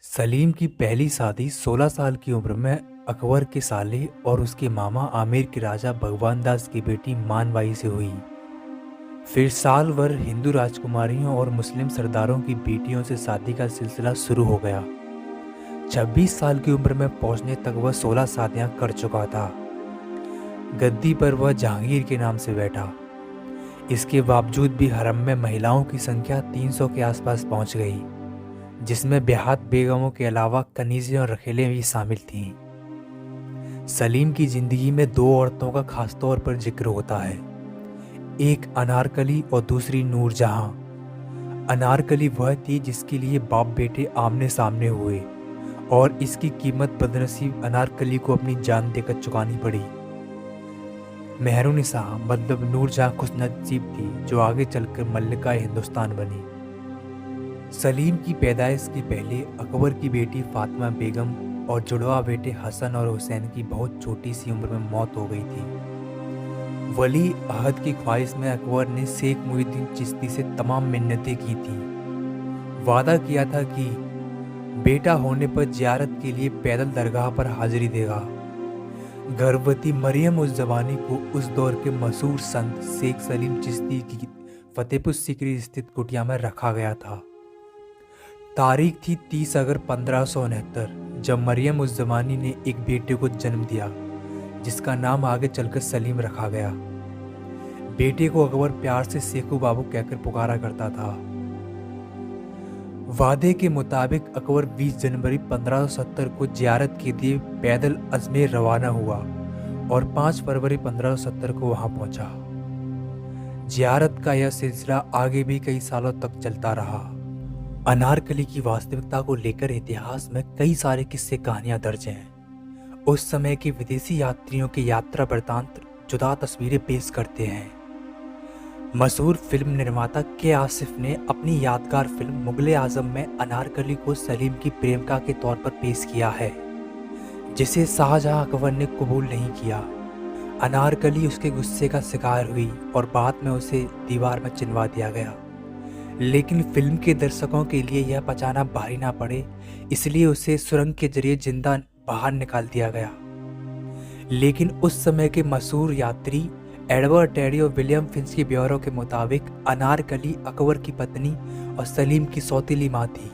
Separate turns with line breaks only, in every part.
सलीम की पहली शादी 16 साल की उम्र में अकबर के साले और उसके मामा आमेर के राजा भगवान दास की बेटी मानबाई से हुई। फिर साल भर हिंदू राजकुमारियों और मुस्लिम सरदारों की बेटियों से शादी का सिलसिला शुरू हो गया। 26 साल की उम्र में पहुंचने तक वह 16 शादियां कर चुका था। गद्दी पर वह जहांगीर के नाम से बैठा। इसके बावजूद भी हरम में महिलाओं की संख्या 300 के आसपास पहुंच गई, जिसमें बेहात बेगमों के अलावा कनीज़ें और रखेलें भी शामिल थीं। सलीम की जिंदगी में दो औरतों का खासतौर पर जिक्र होता है, एक अनारकली और दूसरी नूरजहां। अनारकली वह थी जिसके लिए बाप बेटे आमने सामने हुए और इसकी कीमत बदनसीब अनारकली को अपनी जान देकर चुकानी पड़ी। मेहरुनिसा मतलब नूरजहां खुशनसीब थी जो आगे चलकर मल्लिका हिंदुस्तान बनी। सलीम की पैदाइश के पहले अकबर की बेटी फातिमा बेगम और जुड़वा बेटे हसन और हुसैन की बहुत छोटी सी उम्र में मौत हो गई थी। वली अहद की ख्वाहिश में अकबर ने शेख मुहिउद्दीन चिश्ती से तमाम मिन्नतें की थी। वादा किया था कि बेटा होने पर जियारत के लिए पैदल दरगाह पर हाजिरी देगा। गर्भवती मरियम उस जवानी को उस दौर के मशहूर संत शेख सलीम चिश्ती की फतेहपुर सीकरी स्थित कुटिया में रखा गया था। तारीख थी 30 अगस्त 1569, जब मरियम उस जमानी ने एक बेटे को जन्म दिया, जिसका नाम आगे चलकर सलीम रखा गया। बेटे को अकबर प्यार से सेखू बाबू कहकर पुकारा करता था। वादे के मुताबिक अकबर 20 जनवरी 1570 को जियारत के लिए पैदल अजमेर रवाना हुआ और 5 फरवरी 1570 को वहां पहुंचा। जियारत का यह सिलसिला आगे भी कई सालों तक चलता रहा। अनारकली की वास्तविकता को लेकर इतिहास में कई सारे किस्से कहानियां दर्ज हैं। उस समय के विदेशी यात्रियों के यात्रा वृत्तांत जुदा तस्वीरें पेश करते हैं। मशहूर फिल्म निर्माता के आसिफ ने अपनी यादगार फिल्म मुगले आजम में अनारकली को सलीम की प्रेमिका के तौर पर पेश किया है, जिसे शाहजहां अकबर ने कबूल नहीं किया। अनारकली उसके गुस्से का शिकार हुई और बाद में उसे दीवार में चिनवा दिया गया, लेकिन फिल्म के दर्शकों के लिए यह पचाना भारी ना पड़े, इसलिए उसे सुरंग के जरिए जिंदा बाहर निकाल दिया गया। लेकिन उस समय के मशहूर यात्री एडवर्ड टेरी और विलियम फिंच के ब्यौरों के मुताबिक अनारकली अकबर की पत्नी और सलीम की सौतेली मां थी।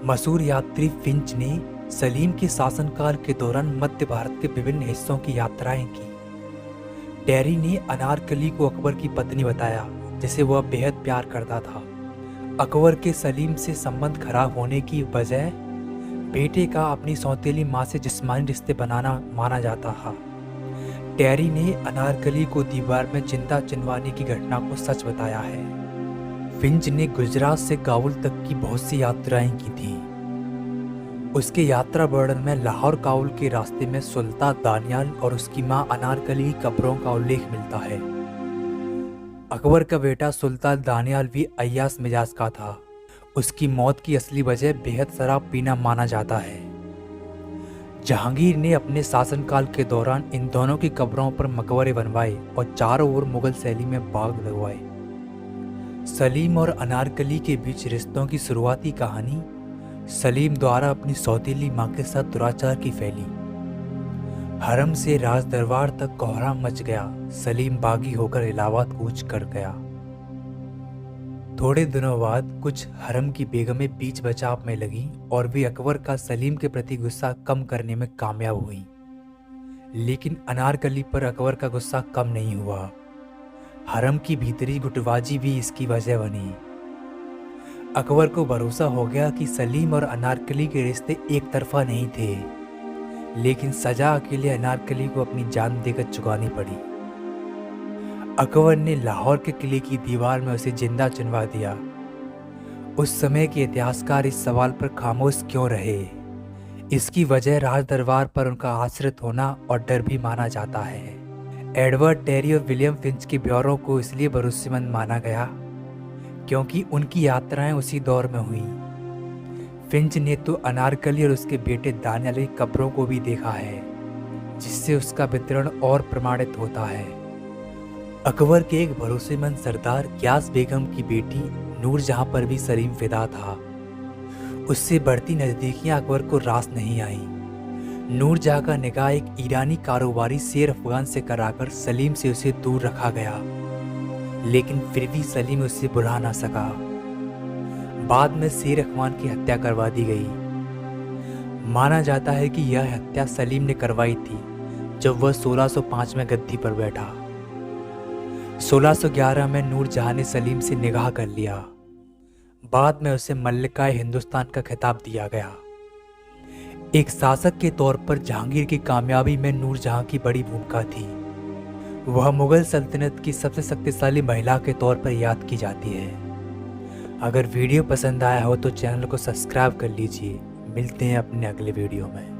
मशहूर यात्री फिंच ने सलीम के शासनकाल के दौरान मध्य भारत के विभिन्न हिस्सों की यात्राएं की। टेरी ने अनारकली को अकबर की पत्नी बताया, जिसे वह बेहद प्यार करता था। अकबर के सलीम से संबंध खराब होने की वजह बेटे का अपनी सौतेली मां से जिस्मानी रिश्ते बनाना माना जाता था। टेरी ने अनारकली को दीवार में जिंदा चिनवाने की घटना को सच बताया है। फिंच ने गुजरात से काबुल तक की बहुत सी यात्राएं की थी। उसके यात्रा वर्णन में लाहौर काबुल के रास्ते में सुल्तान दानियाल और उसकी मां अनारकली की कब्रों का उल्लेख मिलता है। अकबर का बेटा सुल्तान दानियाल भी अय्याश मिजाज का था। उसकी मौत की असली वजह बेहद शराब पीना माना जाता है। जहांगीर ने अपने शासनकाल के दौरान इन दोनों की कब्रों पर मकबरे बनवाए और चारों ओर मुगल शैली में बाग लगवाए। सलीम और अनारकली के बीच रिश्तों की शुरुआती कहानी सलीम द्वारा अपनी सौतेली मां के साथ दुराचार की फैली। हरम से राज दरबार तक कोहराम मच गया। सलीम बागी होकर इलाहाबाद कूच कर गया। थोड़े दिनों बाद कुछ हरम की बेगमें बीच बचाव में लगी और वे अकबर का सलीम के प्रति गुस्सा कम करने में कामयाब हुई। लेकिन अनारकली पर अकबर का गुस्सा कम नहीं हुआ। हरम की भीतरी गुटबाजी भी इसकी वजह बनी। अकबर को भरोसा हो गया कि सलीम और अनारकली के रिश्ते एक तरफा नहीं थे, लेकिन सजा के लिए अनारकली को अपनी जान देकर चुकानी पड़ी। अकबर ने लाहौर के किले की दीवार में उसे जिंदा चुनवा दिया। उस समय के इतिहासकार इस सवाल पर खामोश क्यों रहे? इसकी वजह राज दरबार पर उनका आश्रित होना और डर भी माना जाता है। एडवर्ड टेरी और विलियम फिंच के ब्यौरों को इसलिए भरोसेमंद माना गया क्योंकि उनकी यात्राएं उसी दौर में हुई। फिंच ने तो अनारकली और उसके बेटे दानियाल की कब्रों को भी देखा है, जिससे उसका वितरण और प्रमाणित होता है। अकबर के एक भरोसेमंद सरदार ग्यास बेगम की बेटी नूरजहां पर भी सलीम फिदा था। उससे बढ़ती नज़दीकियां अकबर को रास नहीं आईं। नूरजहां का निकाह एक ईरानी कारोबारी शेर अफगान से कराकर सलीम से उसे दूर रखा गया, लेकिन फिर भी सलीम उससे बुला ना सका। बाद में शेर अफगान की हत्या करवा दी गई। माना जाता है कि यह हत्या सलीम ने करवाई थी जब वह 1605 में गद्दी पर बैठा। 1611 में नूरजहां ने सलीम से निकाह कर लिया। बाद में उसे मल्लिकाए हिंदुस्तान का खिताब दिया गया। एक शासक के तौर पर जहांगीर की कामयाबी में नूरजहां की बड़ी भूमिका थी। वह मुगल सल्तनत की सबसे शक्तिशाली महिला के तौर पर याद की जाती है। अगर वीडियो पसंद आया हो तो चैनल को सब्सक्राइब कर लीजिए। मिलते हैं अपने अगले वीडियो में।